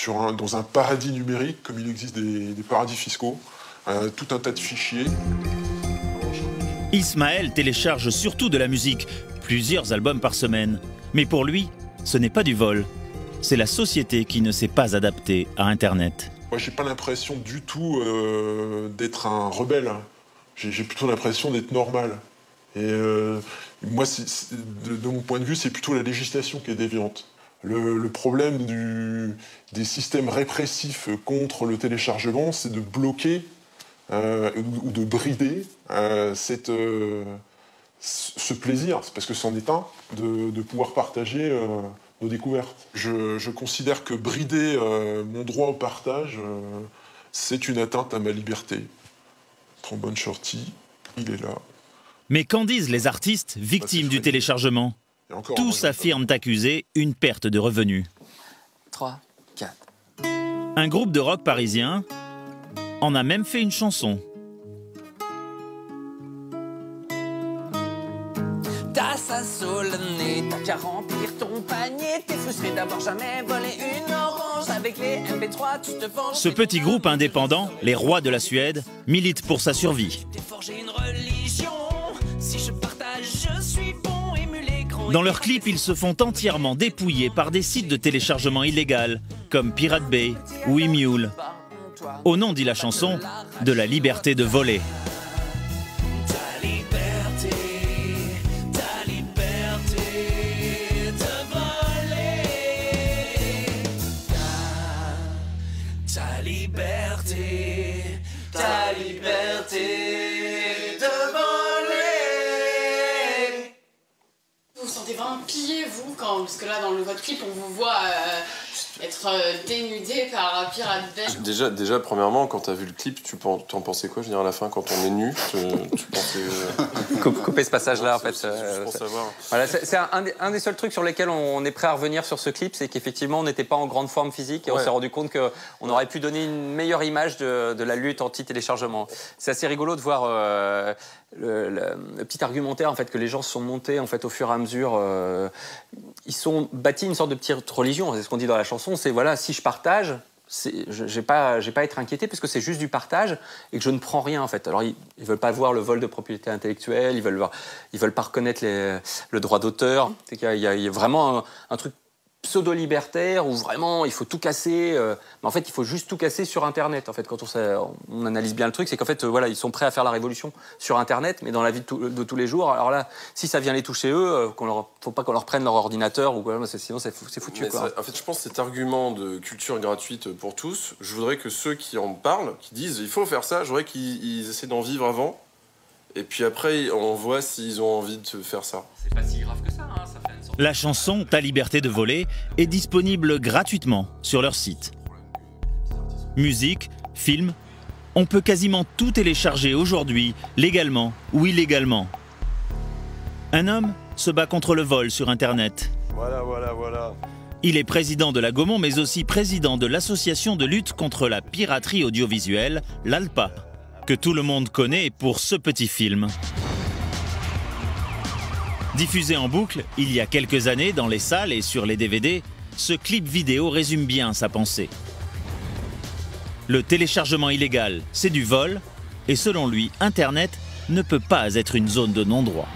dans un paradis numérique, comme il existe des paradis fiscaux, tout un tas de fichiers. Ismaël télécharge surtout de la musique, plusieurs albums par semaine. Mais pour lui, ce n'est pas du vol. C'est la société qui ne s'est pas adaptée à Internet. Moi, j'ai pas l'impression du tout d'être un rebelle. J'ai plutôt l'impression d'être normal. Et moi, de mon point de vue, c'est plutôt la législation qui est déviante. Le problème des systèmes répressifs contre le téléchargement, c'est de bloquer ou de brider ce plaisir, parce que c'en est un, de pouvoir partager nos découvertes. Je considère que brider mon droit au partage, c'est une atteinte à ma liberté. Trombone Shorty, il est là. Mais qu'en disent les artistes victimes du téléchargement? Tous affirment accuser une perte de revenus. 3, 4. Un groupe de rock parisien en a même fait une chanson. T'as ça sous le nez, t'as qu'à remplir ton panier. T'es frustré d'avoir jamais volé une orange. Avec les MP3, tu te venges. Ce petit groupe indépendant, les Rois de la Suède, milite pour sa survie. Dans leurs clips, ils se font entièrement dépouiller par des sites de téléchargement illégal, comme Pirate Bay ou eMule. Au nom, dit la chanson, de la liberté de voler. Ta liberté de voler. Vous vous sentez vraiment pillé, vous, parce que là, dans votre clip, on vous voit être dénudé par Pirate Bay. Déjà, premièrement, quand t'as vu le clip, tu en pensais quoi? Je veux dire, à la fin, quand on est nu, tu pensais... Couper ce passage-là, en fait. Juste pour savoir. Voilà, c'est un des seuls trucs sur lesquels on est prêt à revenir sur ce clip, c'est qu'effectivement, on n'était pas en grande forme physique et on s'est rendu compte qu'on aurait pu donner une meilleure image de la lutte anti-téléchargement. C'est assez rigolo de voir le petit argumentaire en fait, que les gens se sont montés en fait, au fur et à mesure. Ils sont bâtis une sorte de petite religion, c'est ce qu'on dit dans la chanson, c'est voilà, si je partage, j'ai pas à être inquiété parce que c'est juste du partage et que je ne prends rien en fait. Alors ils veulent pas voir le vol de propriété intellectuelle, ils veulent pas reconnaître le droit d'auteur. C'est qu'il y a vraiment un truc pseudo-libertaire où vraiment il faut tout casser. Mais en fait, il faut juste tout casser sur Internet. En fait, quand on analyse bien le truc, c'est qu'en fait, voilà, ils sont prêts à faire la révolution sur Internet, mais dans la vie de tous les jours. Alors là, si ça vient les toucher eux, faut pas qu'on leur prenne leur ordinateur ou quoi, sinon c'est foutu. Quoi. En fait, je pense que cet argument de culture gratuite pour tous, je voudrais que ceux qui en parlent, qui disent il faut faire ça, je voudrais qu'ils essaient d'en vivre avant. Et puis après, on voit s'ils ont envie de faire ça. C'est pas si grave que ça, hein, ça fait une sorte... La chanson Ta liberté de voler est disponible gratuitement sur leur site. Musique, films, on peut quasiment tout télécharger aujourd'hui, légalement ou illégalement. Un homme se bat contre le vol sur Internet. Voilà. Il est président de la Gaumont, mais aussi président de l'association de lutte contre la piraterie audiovisuelle, l'ALPA, que tout le monde connaît pour ce petit film. Diffusé en boucle il y a quelques années dans les salles et sur les DVD, ce clip vidéo résume bien sa pensée. Le téléchargement illégal, c'est du vol, et selon lui, Internet ne peut pas être une zone de non-droit.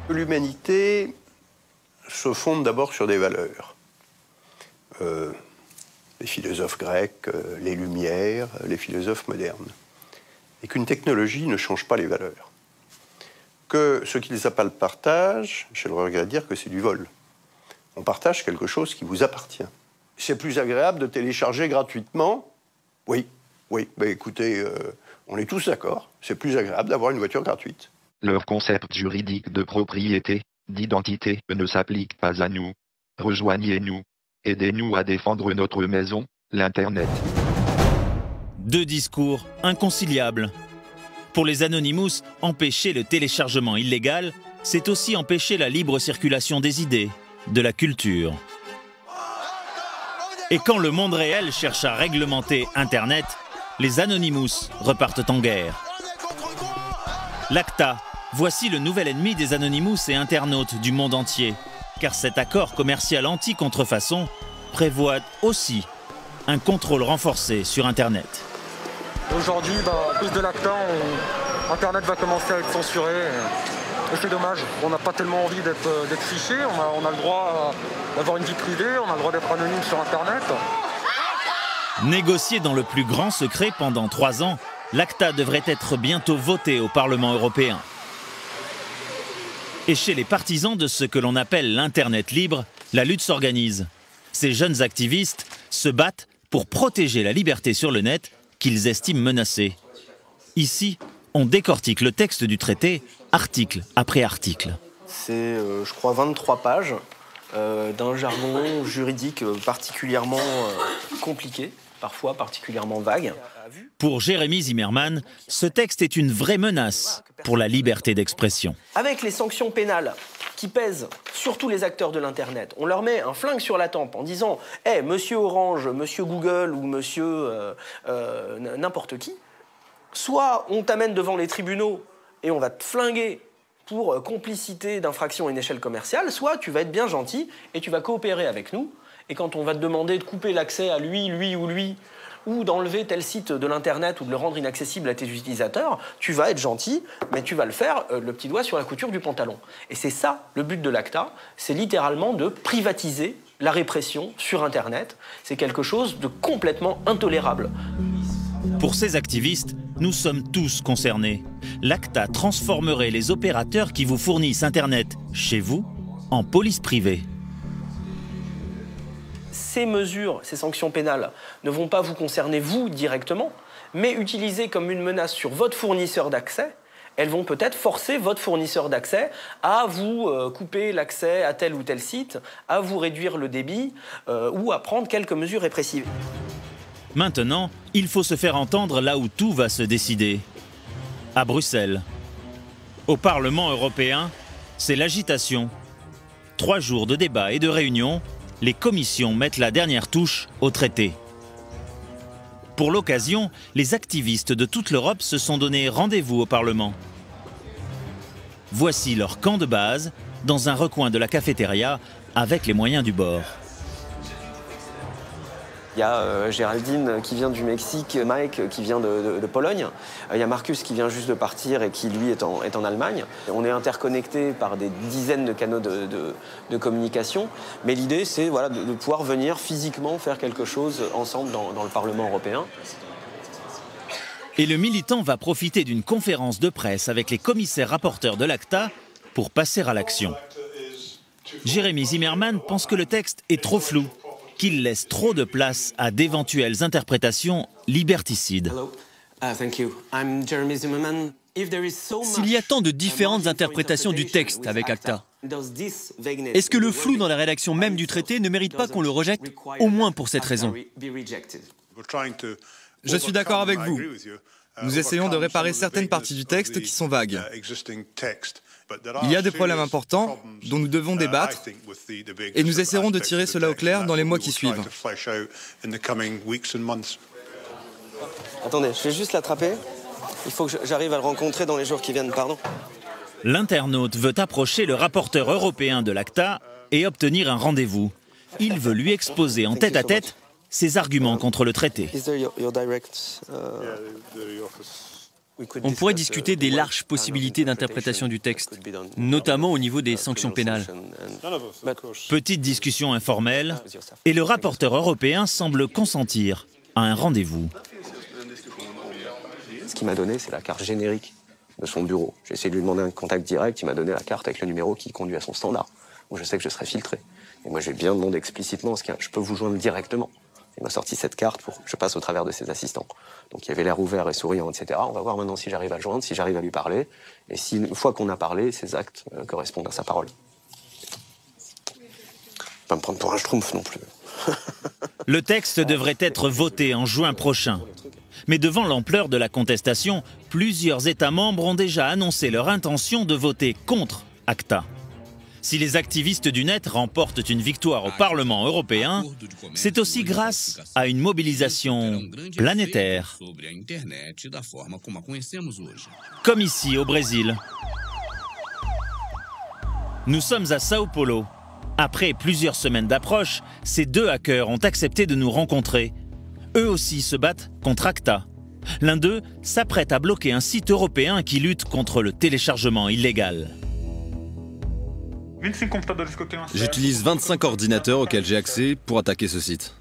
L'humanité se fonde d'abord sur des valeurs. Les philosophes grecs, les Lumières, les philosophes modernes. Et qu'une technologie ne change pas les valeurs. Que ce qui les appelle partage, j'ai le regret de dire que c'est du vol. On partage quelque chose qui vous appartient. C'est plus agréable de télécharger gratuitement. Oui, bah écoutez, on est tous d'accord. C'est plus agréable d'avoir une voiture gratuite. Leur concept juridique de propriété, d'identité ne s'applique pas à nous. Rejoignez-nous. Aidez-nous à défendre notre maison, l'Internet. Deux discours inconciliables. Pour les Anonymous, empêcher le téléchargement illégal, c'est aussi empêcher la libre circulation des idées, de la culture. Et quand le monde réel cherche à réglementer Internet, les Anonymous repartent en guerre. L'ACTA, voici le nouvel ennemi des Anonymous et internautes du monde entier, car cet accord commercial anti-contrefaçon prévoit aussi un contrôle renforcé sur Internet. Aujourd'hui, à cause de l'ACTA, Internet va commencer à être censuré. Et c'est dommage, on n'a pas tellement envie d'être fiché, on a le droit d'avoir une vie privée, on a le droit d'être anonyme sur Internet. Négocié dans le plus grand secret pendant 3 ans, l'ACTA devrait être bientôt voté au Parlement européen. Et chez les partisans de ce que l'on appelle l'Internet libre, la lutte s'organise. Ces jeunes activistes se battent pour protéger la liberté sur le net qu'ils estiment menacée. Ici, on décortique le texte du traité, article après article. C'est, je crois, 23 pages d'un jargon juridique particulièrement compliqué, parfois particulièrement vague. Pour Jérémy Zimmerman, ce texte est une vraie menace pour la liberté d'expression. Avec les sanctions pénales qui pèsent sur tous les acteurs de l'Internet, on leur met un flingue sur la tempe en disant « Hey, monsieur Orange, monsieur Google ou monsieur n'importe qui », soit on t'amène devant les tribunaux et on va te flinguer pour complicité d'infraction à une échelle commerciale, soit tu vas être bien gentil et tu vas coopérer avec nous. Et quand on va te demander de couper l'accès à lui, ou d'enlever tel site de l'Internet ou de le rendre inaccessible à tes utilisateurs, tu vas être gentil, mais tu vas le faire le petit doigt sur la couture du pantalon. Et c'est ça le but de l'ACTA, c'est littéralement de privatiser la répression sur Internet. C'est quelque chose de complètement intolérable. Pour ces activistes, nous sommes tous concernés. L'ACTA transformerait les opérateurs qui vous fournissent Internet chez vous en police privée. Ces mesures, ces sanctions pénales, ne vont pas vous concerner vous directement, mais utilisées comme une menace sur votre fournisseur d'accès, elles vont peut-être forcer votre fournisseur d'accès à vous couper l'accès à tel ou tel site, à vous réduire le débit ou à prendre quelques mesures répressives. Maintenant, il faut se faire entendre là où tout va se décider. À Bruxelles. Au Parlement européen, c'est l'agitation. 3 jours de débats et de réunions, les commissions mettent la dernière touche au traité. Pour l'occasion, les activistes de toute l'Europe se sont donné rendez-vous au Parlement. Voici leur camp de base, dans un recoin de la cafétéria, avec les moyens du bord. Il y a Géraldine qui vient du Mexique, Mike qui vient de Pologne. Il y a Marcus qui vient juste de partir et qui, lui, est en Allemagne. On est interconnectés par des dizaines de canaux de communication. Mais l'idée, c'est voilà, de pouvoir venir physiquement faire quelque chose ensemble dans le Parlement européen. Et le militant va profiter d'une conférence de presse avec les commissaires rapporteurs de l'ACTA pour passer à l'action. Jérémy Zimmerman pense que le texte est trop flou, qu'il laisse trop de place à d'éventuelles interprétations liberticides. S'il y a tant de différentes interprétations du texte avec ACTA, est-ce que le flou dans la rédaction même du traité ne mérite pas qu'on le rejette, au moins pour cette raison? Je suis d'accord avec vous. Nous essayons de réparer certaines parties du texte qui sont vagues. Il y a des problèmes importants dont nous devons débattre et nous essaierons de tirer cela au clair dans les mois qui suivent. Attendez, je vais juste l'attraper. Il faut que j'arrive à le rencontrer dans les jours qui viennent, pardon. L'internaute veut approcher le rapporteur européen de l'ACTA et obtenir un rendez-vous. Il veut lui exposer en tête-à-tête ses arguments contre le traité. On pourrait discuter des larges possibilités d'interprétation du texte, notamment au niveau des sanctions pénales. Petite discussion informelle, et le rapporteur européen semble consentir à un rendez-vous. Ce qu'il m'a donné, c'est la carte générique de son bureau. J'ai essayé de lui demander un contact direct, il m'a donné la carte avec le numéro qui conduit à son standard, où je sais que je serai filtré. Et moi, j'ai bien demandé explicitement, est-ce que je peux vous joindre directement? Il m'a sorti cette carte pour que je passe au travers de ses assistants. Donc il avait l'air ouvert et souriant, etc. On va voir maintenant si j'arrive à le joindre, si j'arrive à lui parler, et si une fois qu'on a parlé, ses actes correspondent à sa parole. Pas me prendre pour un schtroumpf non plus. Le texte devrait être voté en juin prochain. Mais devant l'ampleur de la contestation, plusieurs États membres ont déjà annoncé leur intention de voter contre ACTA. Si les activistes du net remportent une victoire au Parlement européen, c'est aussi grâce à une mobilisation planétaire. Comme ici au Brésil. Nous sommes à Sao Paulo. Après plusieurs semaines d'approche, ces deux hackers ont accepté de nous rencontrer. Eux aussi se battent contre ACTA. L'un d'eux s'apprête à bloquer un site européen qui lutte contre le téléchargement illégal. J'utilise 25 ordinateurs auxquels j'ai accès pour attaquer ce site.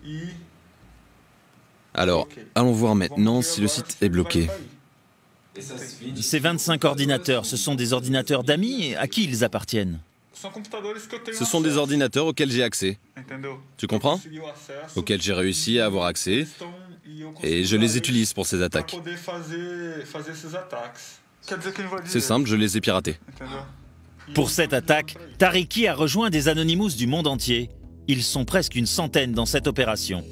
Alors, allons voir maintenant si le site est bloqué. Ces 25 ordinateurs, ce sont des ordinateurs d'amis? À qui ils appartiennent? Ce sont des ordinateurs auxquels j'ai accès. Tu comprends? Auxquels j'ai réussi à avoir accès et je les utilise pour ces attaques. C'est simple, je les ai piratés. Pour cette attaque, Tariki a rejoint des Anonymous du monde entier. Ils sont presque une centaine dans cette opération.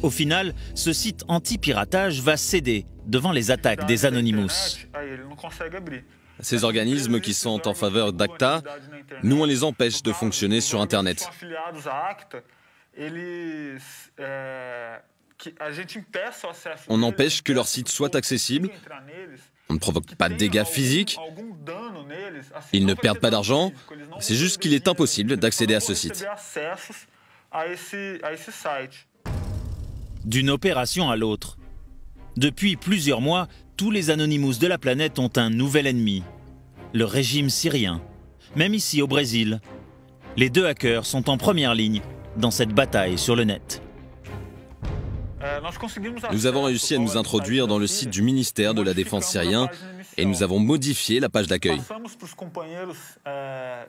Au final, ce site anti-piratage va céder devant les attaques des Anonymous. Ces organismes qui sont en faveur d'ACTA, nous on les empêche de fonctionner sur Internet. On empêche que leur site soit accessible. On ne provoque pas de dégâts physiques. Ils ne perdent pas d'argent. C'est juste qu'il est impossible d'accéder à ce site. D'une opération à l'autre. Depuis plusieurs mois, tous les Anonymous de la planète ont un nouvel ennemi. Le régime syrien. Même ici au Brésil. Les deux hackers sont en première ligne dans cette bataille sur le net. Nous avons réussi à nous introduire dans le site du ministère de la Défense syrien et nous avons modifié la page d'accueil.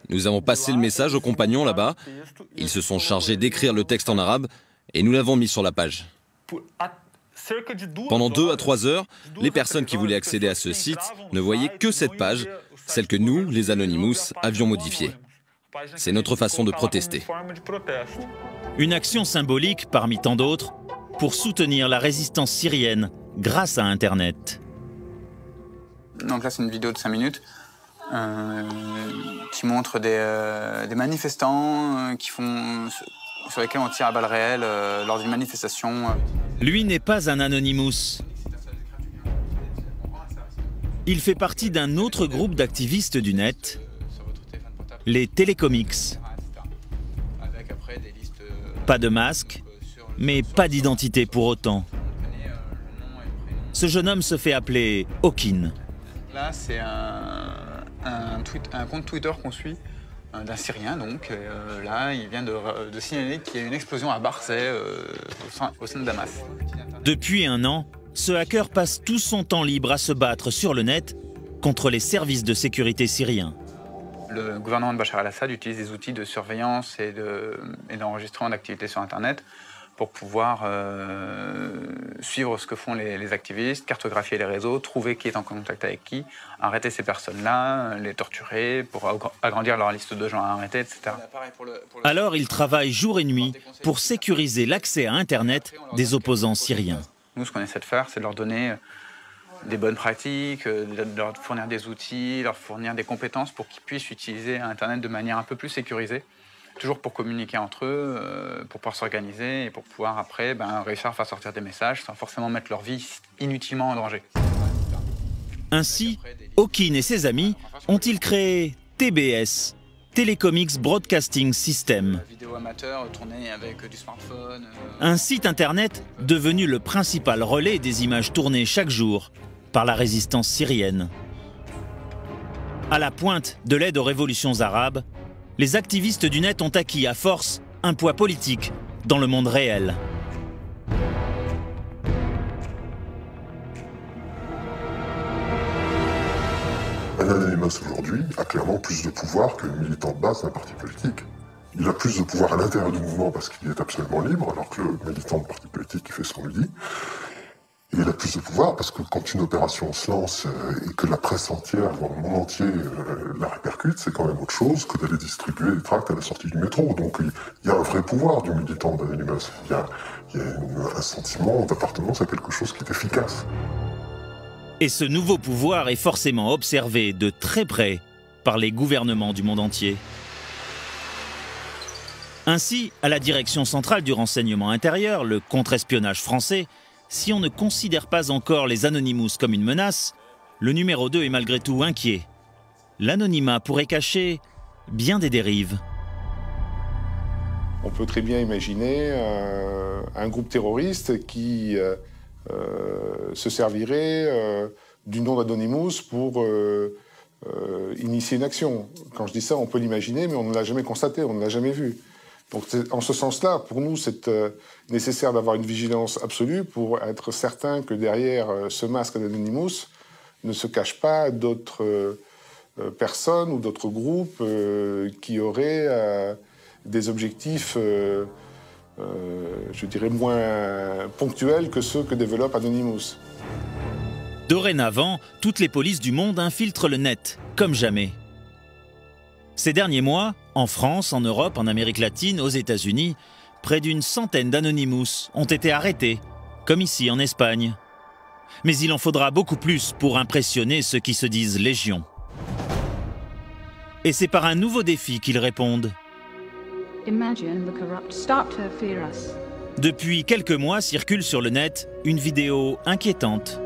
Nous avons passé le message aux compagnons là-bas. Ils se sont chargés d'écrire le texte en arabe et nous l'avons mis sur la page. Pendant 2 à 3 heures, les personnes qui voulaient accéder à ce site ne voyaient que cette page, celle que nous, les Anonymous, avions modifiée. C'est notre façon de protester. Une action symbolique parmi tant d'autres pour soutenir la résistance syrienne grâce à Internet. Donc là, c'est une vidéo de 5 minutes qui montre des manifestants sur lesquels on tire à balles réelles lors d'une manifestation. Lui n'est pas un Anonymous. Il fait partie d'un autre groupe d'activistes du net, les Télécomics. Pas de masque, mais pas d'identité pour autant. Ce jeune homme se fait appeler Hawkin. Là, c'est un compte Twitter qu'on suit, d'un Syrien donc. Là, il vient de signaler qu'il y a une explosion à Barsay, au sein de Damas. Depuis 1 an, ce hacker passe tout son temps libre à se battre sur le net contre les services de sécurité syriens. Le gouvernement de Bachar el-Assad utilise des outils de surveillance et d'enregistrement d'activités sur Internet pour pouvoir suivre ce que font les activistes, cartographier les réseaux, trouver qui est en contact avec qui, arrêter ces personnes-là, les torturer pour agrandir leur liste de gens à arrêter, etc. Alors il travaille jour et nuit pour sécuriser l'accès à Internet des opposants syriens. Nous, ce qu'on essaie de faire, c'est de leur donner des bonnes pratiques, de leur fournir des outils, leur fournir des compétences pour qu'ils puissent utiliser Internet de manière un peu plus sécurisée. Toujours pour communiquer entre eux, pour pouvoir s'organiser et pour pouvoir après réussir à faire sortir des messages sans forcément mettre leur vie inutilement en danger. Ainsi, Hawkin et ses amis ont-ils créé TBS, Telecomics Broadcasting System. Vidéo amateur tournée avec du smartphone. Un site internet devenu le principal relais des images tournées chaque jour par la résistance syrienne. À la pointe de l'aide aux révolutions arabes, les activistes du net ont acquis à force un poids politique dans le monde réel. Un Anonymous aujourd'hui a clairement plus de pouvoir que le militant de base d'un parti politique. Il a plus de pouvoir à l'intérieur du mouvement parce qu'il est absolument libre, alors que le militant de parti politique, il fait ce qu'on lui dit. Et il a plus de pouvoir parce que quand une opération se lance et que la presse entière, voire le monde entier, la répercute, c'est quand même autre chose que d'aller distribuer des tracts à la sortie du métro. Donc il y a un vrai pouvoir du militant d'Anonymous. Il y a un sentiment d'appartenance à quelque chose qui est efficace. Et ce nouveau pouvoir est forcément observé de très près par les gouvernements du monde entier. Ainsi, à la Direction centrale du renseignement intérieur, le contre-espionnage français, si on ne considère pas encore les Anonymous comme une menace, le numéro 2 est malgré tout inquiet. L'anonymat pourrait cacher bien des dérives. On peut très bien imaginer un groupe terroriste qui se servirait du nom d'Anonymous pour initier une action. Quand je dis ça, on peut l'imaginer, mais on ne l'a jamais constaté, on ne l'a jamais vu. Donc en ce sens-là, pour nous, c'est nécessaire d'avoir une vigilance absolue pour être certain que derrière ce masque d'Anonymous ne se cachent pas d'autres personnes ou d'autres groupes qui auraient des objectifs, je dirais, moins ponctuels que ceux que développe Anonymous. Dorénavant, toutes les polices du monde infiltrent le net, comme jamais. Ces derniers mois, en France, en Europe, en Amérique latine, aux États-Unis, près d'une centaine d'Anonymous ont été arrêtés, comme ici en Espagne. Mais il en faudra beaucoup plus pour impressionner ceux qui se disent légion. Et c'est par un nouveau défi qu'ils répondent. Depuis quelques mois circule sur le net une vidéo inquiétante.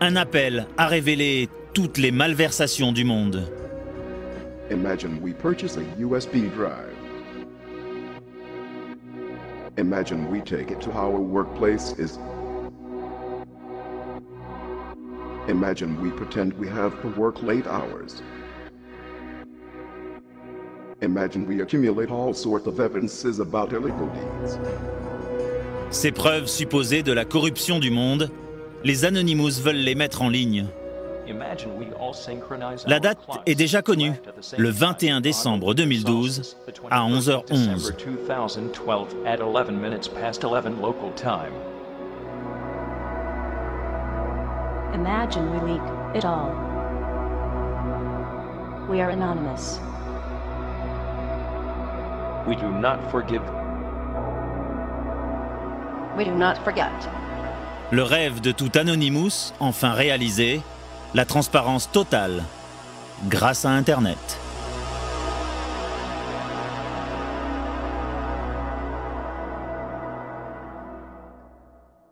Un appel à révéler toutes les malversations du monde. Imagine we purchase a USB drive. Imagine we take it to our workplace is. Imagine we pretend we have to work late hours. Imagine we accumulate all sorts of evidences about illegal deeds. Ces preuves supposées de la corruption du monde, les Anonymous veulent les mettre en ligne. La date est déjà connue, le 21 décembre 2012 à 11h11. Imagine we leak it all. We are anonymous. We do not forgive. We do not forget. Le rêve de tout Anonymous, enfin réalisé, la transparence totale, grâce à Internet.